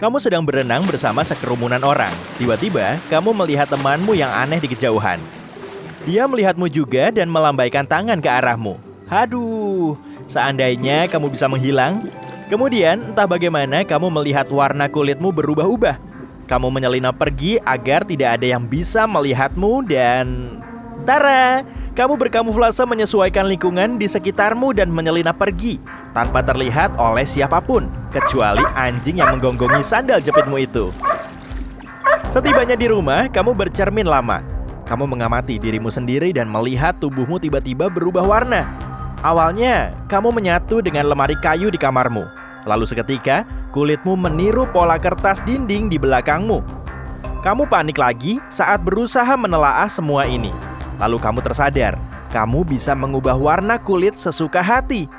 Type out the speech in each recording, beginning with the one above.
Kamu sedang berenang bersama sekerumunan orang. Tiba-tiba, kamu melihat temanmu yang aneh di kejauhan. Dia melihatmu juga dan melambaikan tangan ke arahmu. Haduh, seandainya kamu bisa menghilang. Kemudian, entah bagaimana kamu melihat warna kulitmu berubah-ubah. Kamu menyelinap pergi agar tidak ada yang bisa melihatmu dan... Tara! Kamu berkamuflase menyesuaikan lingkungan di sekitarmu dan menyelinap pergi tanpa terlihat oleh siapapun, kecuali anjing yang menggonggongi sandal jepitmu itu. Setibanya di rumah, kamu bercermin lama. Kamu mengamati dirimu sendiri dan melihat tubuhmu tiba-tiba berubah warna. Awalnya, kamu menyatu dengan lemari kayu di kamarmu. Lalu seketika, kulitmu meniru pola kertas dinding di belakangmu. Kamu panik lagi saat berusaha menelaah semua ini. Lalu kamu tersadar, kamu bisa mengubah warna kulit sesuka hati.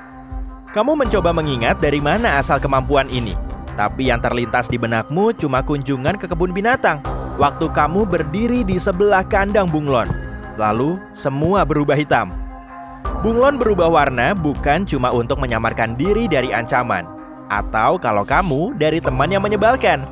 Kamu mencoba mengingat dari mana asal kemampuan ini. Tapi yang terlintas di benakmu cuma kunjungan ke kebun binatang waktu kamu berdiri di sebelah kandang bunglon. Lalu semua berubah hitam. Bunglon berubah warna bukan cuma untuk menyamarkan diri dari ancaman, atau kalau kamu dari teman yang menyebalkan.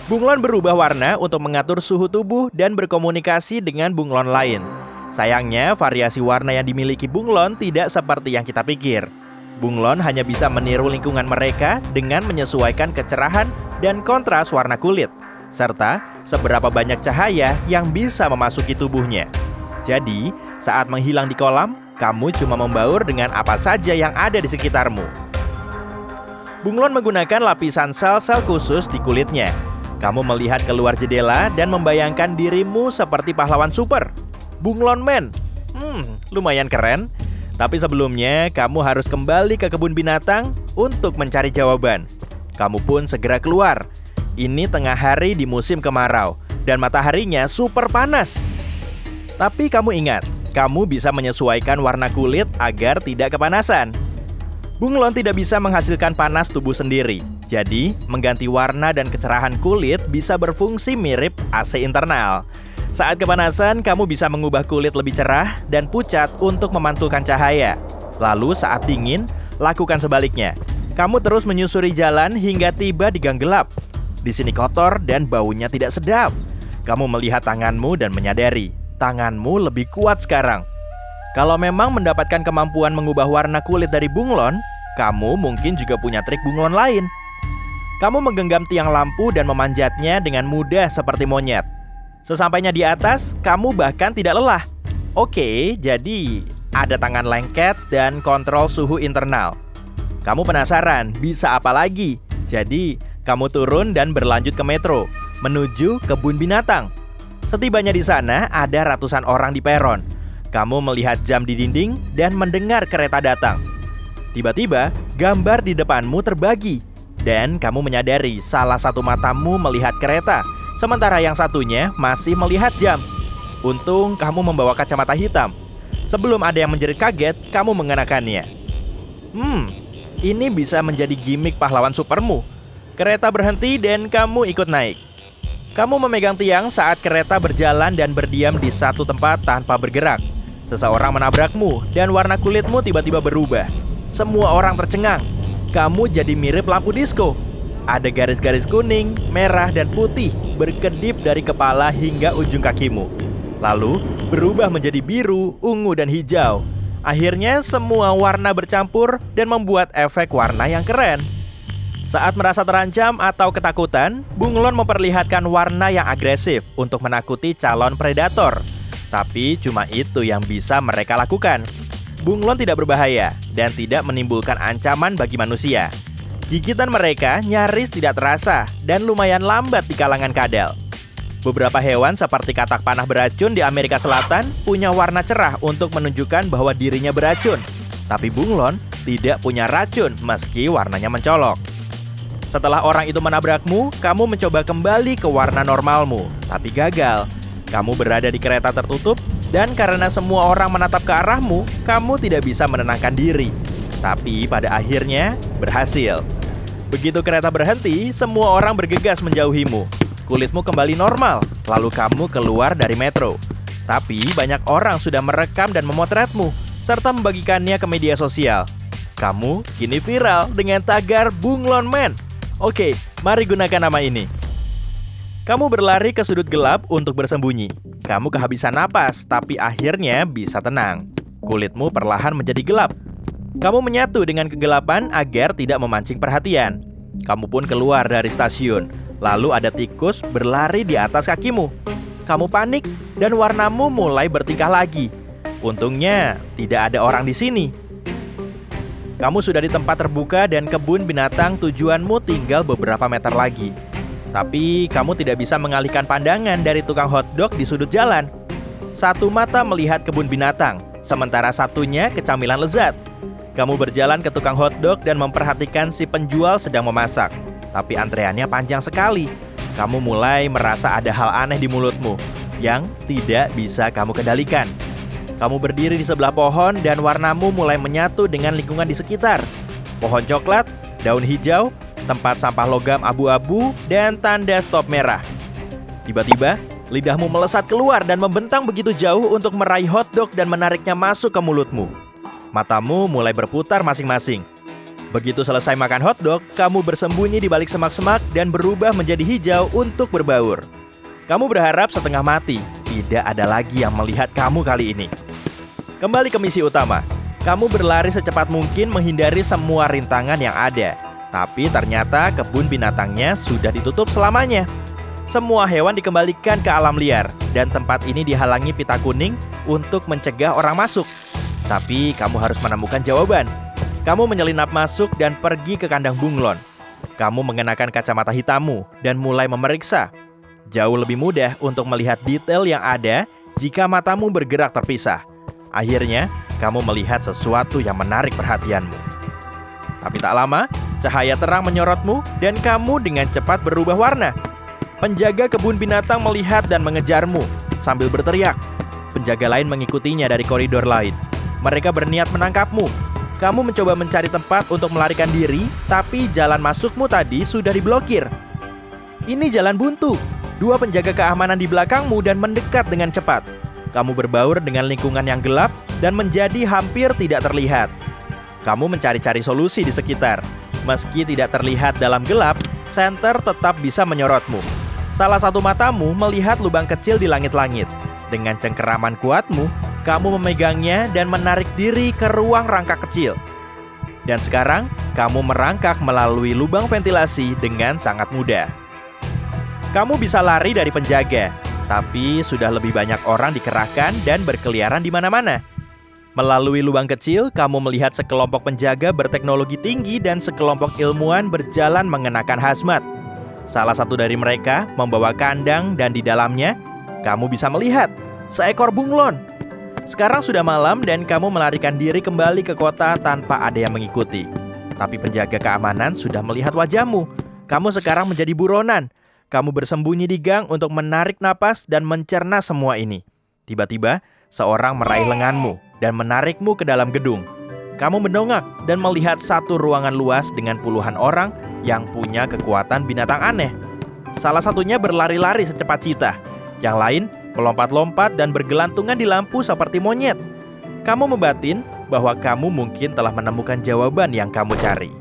Bunglon berubah warna untuk mengatur suhu tubuh dan berkomunikasi dengan bunglon lain. Sayangnya, variasi warna yang dimiliki bunglon tidak seperti yang kita pikir. Bunglon hanya bisa meniru lingkungan mereka dengan menyesuaikan kecerahan dan kontras warna kulit, serta seberapa banyak cahaya yang bisa memasuki tubuhnya. Jadi, saat menghilang di kolam, kamu cuma membaur dengan apa saja yang ada di sekitarmu. Bunglon menggunakan lapisan sel-sel khusus di kulitnya. Kamu melihat keluar jendela dan membayangkan dirimu seperti pahlawan super. Bunglon Man. Lumayan keren. Tapi sebelumnya, kamu harus kembali ke kebun binatang untuk mencari jawaban. Kamu pun segera keluar. Ini tengah hari di musim kemarau, dan mataharinya super panas. Tapi kamu ingat, kamu bisa menyesuaikan warna kulit agar tidak kepanasan. Bunglon tidak bisa menghasilkan panas tubuh sendiri. Jadi, mengganti warna dan kecerahan kulit bisa berfungsi mirip AC internal. Saat kepanasan, kamu bisa mengubah kulit lebih cerah dan pucat untuk memantulkan cahaya. Lalu saat dingin, lakukan sebaliknya. Kamu terus menyusuri jalan hingga tiba di gang gelap. Di sini kotor dan baunya tidak sedap. Kamu melihat tanganmu dan menyadari, tanganmu lebih kuat sekarang. Kalau memang mendapatkan kemampuan mengubah warna kulit dari bunglon, kamu mungkin juga punya trik bunglon lain. Kamu menggenggam tiang lampu dan memanjatnya dengan mudah seperti monyet. Sesampainya di atas, kamu bahkan tidak lelah. Oke, jadi ada tangan lengket dan kontrol suhu internal. Kamu penasaran, bisa apa lagi? Jadi, kamu turun dan berlanjut ke metro, menuju kebun binatang. Setibanya di sana, ada ratusan orang di peron. Kamu melihat jam di dinding dan mendengar kereta datang. Tiba-tiba, gambar di depanmu terbagi. Dan kamu menyadari salah satu matamu melihat kereta, sementara yang satunya masih melihat jam. Untung kamu membawa kacamata hitam. Sebelum ada yang menjerit kaget, kamu mengenakannya. Ini bisa menjadi gimmick pahlawan supermu. Kereta berhenti dan kamu ikut naik. Kamu memegang tiang saat kereta berjalan dan berdiam di satu tempat tanpa bergerak. Seseorang menabrakmu dan warna kulitmu tiba-tiba berubah. Semua orang tercengang. Kamu jadi mirip lampu disko. Ada garis-garis kuning, merah, dan putih berkedip dari kepala hingga ujung kakimu. Lalu berubah menjadi biru, ungu, dan hijau. Akhirnya semua warna bercampur dan membuat efek warna yang keren. Saat merasa terancam atau ketakutan, bunglon memperlihatkan warna yang agresif untuk menakuti calon predator. Tapi cuma itu yang bisa mereka lakukan. Bunglon tidak berbahaya dan tidak menimbulkan ancaman bagi manusia. Gigitan mereka nyaris tidak terasa dan lumayan lambat di kalangan kadal. Beberapa hewan seperti katak panah beracun di Amerika Selatan punya warna cerah untuk menunjukkan bahwa dirinya beracun. Tapi bunglon tidak punya racun meski warnanya mencolok. Setelah orang itu menabrakmu, kamu mencoba kembali ke warna normalmu, tapi gagal. Kamu berada di kereta tertutup dan karena semua orang menatap ke arahmu, kamu tidak bisa menenangkan diri. Tapi pada akhirnya berhasil. Begitu kereta berhenti, semua orang bergegas menjauhimu. Kulitmu kembali normal, lalu kamu keluar dari metro. Tapi banyak orang sudah merekam dan memotretmu, serta membagikannya ke media sosial. Kamu kini viral dengan tagar Bunglon Man. Oke, Mari gunakan nama ini. Kamu berlari ke sudut gelap untuk bersembunyi. Kamu kehabisan napas, tapi akhirnya bisa tenang. Kulitmu perlahan menjadi gelap. Kamu menyatu dengan kegelapan agar tidak memancing perhatian. Kamu pun keluar dari stasiun. Lalu ada tikus berlari di atas kakimu. Kamu panik dan warnamu mulai bertingkah lagi. Untungnya tidak ada orang di sini. Kamu sudah di tempat terbuka dan kebun binatang tujuanmu tinggal beberapa meter lagi. Tapi kamu tidak bisa mengalihkan pandangan dari tukang hotdog di sudut jalan. Satu mata melihat kebun binatang, sementara satunya kecamilan lezat. Kamu berjalan ke tukang hotdog dan memperhatikan si penjual sedang memasak. Tapi antreannya panjang sekali. Kamu mulai merasa ada hal aneh di mulutmu yang tidak bisa kamu kendalikan. Kamu berdiri di sebelah pohon dan warnamu mulai menyatu dengan lingkungan di sekitar. Pohon coklat, daun hijau, tempat sampah logam abu-abu, dan tanda stop merah. Tiba-tiba, lidahmu melesat keluar dan membentang begitu jauh untuk meraih hotdog dan menariknya masuk ke mulutmu. Matamu mulai berputar masing-masing. Begitu selesai makan hotdog, kamu bersembunyi di balik semak-semak dan berubah menjadi hijau untuk berbaur. Kamu berharap setengah mati, tidak ada lagi yang melihat kamu kali ini. Kembali ke misi utama. Kamu berlari secepat mungkin menghindari semua rintangan yang ada. Tapi ternyata kebun binatangnya sudah ditutup selamanya. Semua hewan dikembalikan ke alam liar, dan tempat ini dihalangi pita kuning untuk mencegah orang masuk. Tapi kamu harus menemukan jawaban. Kamu menyelinap masuk dan pergi ke kandang bunglon. Kamu mengenakan kacamata hitammu dan mulai memeriksa. Jauh lebih mudah untuk melihat detail yang ada jika matamu bergerak terpisah. Akhirnya, kamu melihat sesuatu yang menarik perhatianmu. Tapi tak lama, cahaya terang menyorotmu dan kamu dengan cepat berubah warna. Penjaga kebun binatang melihat dan mengejarmu sambil berteriak. Penjaga lain mengikutinya dari koridor lain. Mereka berniat menangkapmu. Kamu mencoba mencari tempat untuk melarikan diri, tapi jalan masukmu tadi sudah diblokir. Ini jalan buntu. Dua penjaga keamanan di belakangmu dan mendekat dengan cepat. Kamu berbaur dengan lingkungan yang gelap dan menjadi hampir tidak terlihat. Kamu mencari-cari solusi di sekitar. Meski tidak terlihat dalam gelap, senter tetap bisa menyorotmu. Salah satu matamu melihat lubang kecil di langit-langit. Dengan cengkeraman kuatmu, kamu memegangnya dan menarik diri ke ruang rangka kecil. Dan sekarang, kamu merangkak melalui lubang ventilasi dengan sangat mudah. Kamu bisa lari dari penjaga, tapi sudah lebih banyak orang dikerahkan dan berkeliaran di mana-mana. Melalui lubang kecil, kamu melihat sekelompok penjaga berteknologi tinggi dan sekelompok ilmuwan berjalan mengenakan hazmat. Salah satu dari mereka membawa kandang dan di dalamnya, kamu bisa melihat seekor bunglon. Sekarang sudah malam dan kamu melarikan diri kembali ke kota tanpa ada yang mengikuti. Tapi penjaga keamanan sudah melihat wajahmu. Kamu sekarang menjadi buronan. Kamu bersembunyi di gang untuk menarik napas dan mencerna semua ini. Tiba-tiba, seorang meraih lenganmu dan menarikmu ke dalam gedung. Kamu mendongak dan melihat satu ruangan luas dengan puluhan orang yang punya kekuatan binatang aneh. Salah satunya berlari-lari secepat cita. Yang lain melompat-lompat dan bergelantungan di lampu seperti monyet. Kamu membatin bahwa kamu mungkin telah menemukan jawaban yang kamu cari.